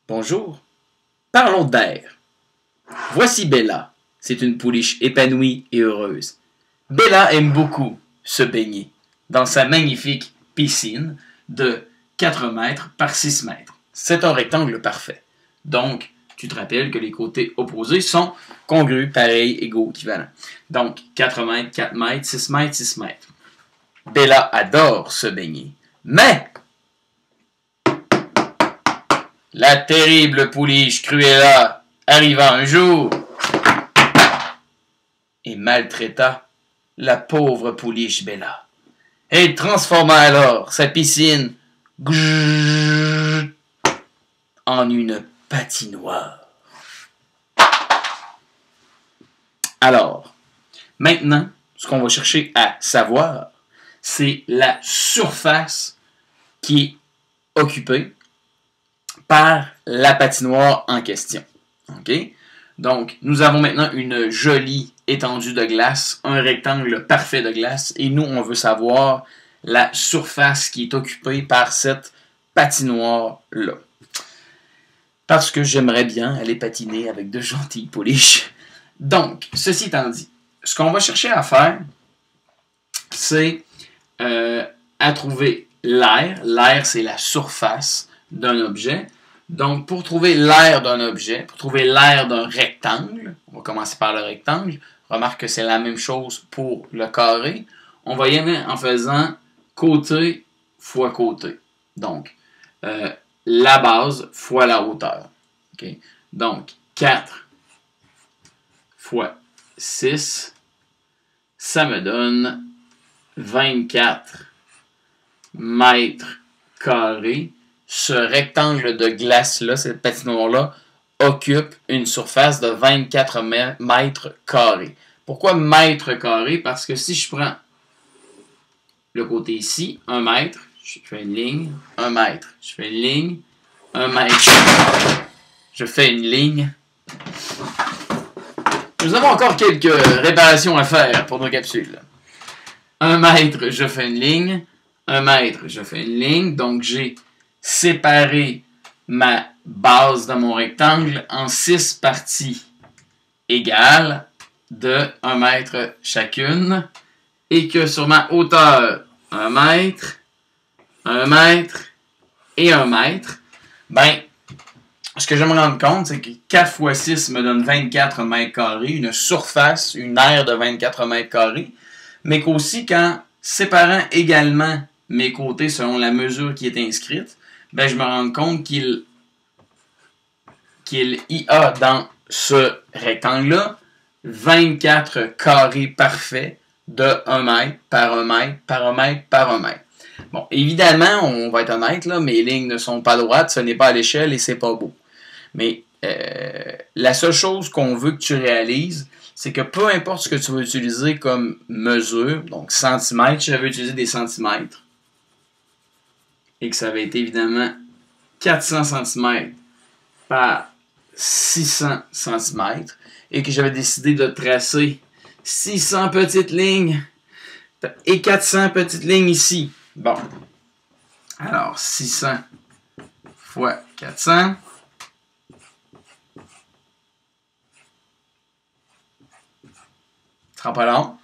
Bonjour. Parlons d'air. Voici Bella. C'est une pouliche épanouie et heureuse. Bella aime beaucoup se baigner dans sa magnifique piscine de 4 mètres par 6 mètres. C'est un rectangle parfait. Donc, tu te rappelles que les côtés opposés sont congrus, pareils, égaux, équivalents. Donc, 4 mètres, 4 mètres, 6 mètres, 6 mètres. Bella adore se baigner. Mais la terrible pouliche Cruella arriva un jour et maltraita la pauvre pouliche Bella. Elle transforma alors sa piscine en une patinoire. Alors, maintenant, ce qu'on va chercher à savoir, c'est la surface qui est occupée par la patinoire en question. OK? Donc, nous avons maintenant une jolie étendue de glace, un rectangle parfait de glace, et nous, on veut savoir la surface qui est occupée par cette patinoire-là. Parce que j'aimerais bien aller patiner avec de gentilles pouliches. Donc, ceci étant dit, ce qu'on va chercher à faire, c'est à trouver l'air. L'air, c'est la surface d'un objet. Donc, pour trouver l'air d'un objet, pour trouver l'air d'un rectangle, on va commencer par le rectangle. Remarque que c'est la même chose pour le carré. On va y aller en faisant côté fois côté. Donc, la base fois la hauteur. Okay? Donc, 4 fois 6, ça me donne 24 mètres carrés. Ce rectangle de glace-là, cette patinoire-là, occupe une surface de 24 mètres carrés. Pourquoi mètres carrés? Parce que si je prends le côté ici, 1 mètre, je fais une ligne, 1 mètre, je fais une ligne, 1 mètre, je fais une ligne. Nous avons encore quelques réparations à faire pour nos capsules. 1 mètre, je fais une ligne, 1 mètre, je fais une ligne, donc j'ai séparer ma base de mon rectangle en 6 parties égales de 1 mètre chacune et que sur ma hauteur 1 mètre, 1 mètre et 1 mètre, ben, ce que je me rends compte, c'est que 4 fois 6 me donne 24 mètres carrés, une surface, une aire de 24 mètres carrés, mais qu'aussi quand séparant également mes côtés selon la mesure qui est inscrite, ben, je me rends compte qu'il y a dans ce rectangle-là 24 carrés parfaits de 1 mètre par 1 mètre par 1 mètre par 1 mètre. Bon, évidemment, on va être honnête, là, mes lignes ne sont pas droites, ce n'est pas à l'échelle et c'est pas beau. Mais la seule chose qu'on veut que tu réalises, c'est que peu importe ce que tu vas utiliser comme mesure, donc centimètres, si j'avais utilisé des centimètres, et que ça avait été évidemment 400 cm par 600 cm, et que j'avais décidé de tracer 600 petites lignes et 400 petites lignes ici. Bon, alors 600 fois 400, ce sera pas long.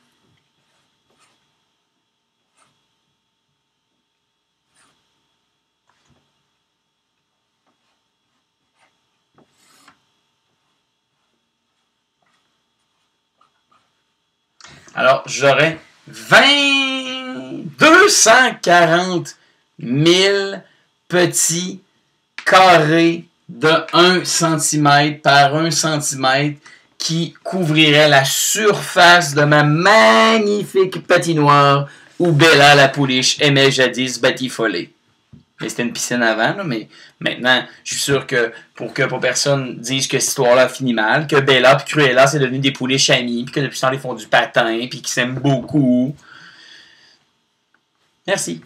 Alors, j'aurais 240 000 petits carrés de 1 cm par 1 cm qui couvriraient la surface de ma magnifique patinoire où Bella la pouliche aimait jadis batifoler. Mais c'était une piscine avant, là, mais maintenant, je suis sûr que pour personne dise que cette histoire-là finit mal, que Bella et Cruella, c'est devenu des pouliches amies, puis que depuis ce temps, ils font du patin, puis qu'ils s'aiment beaucoup. Merci.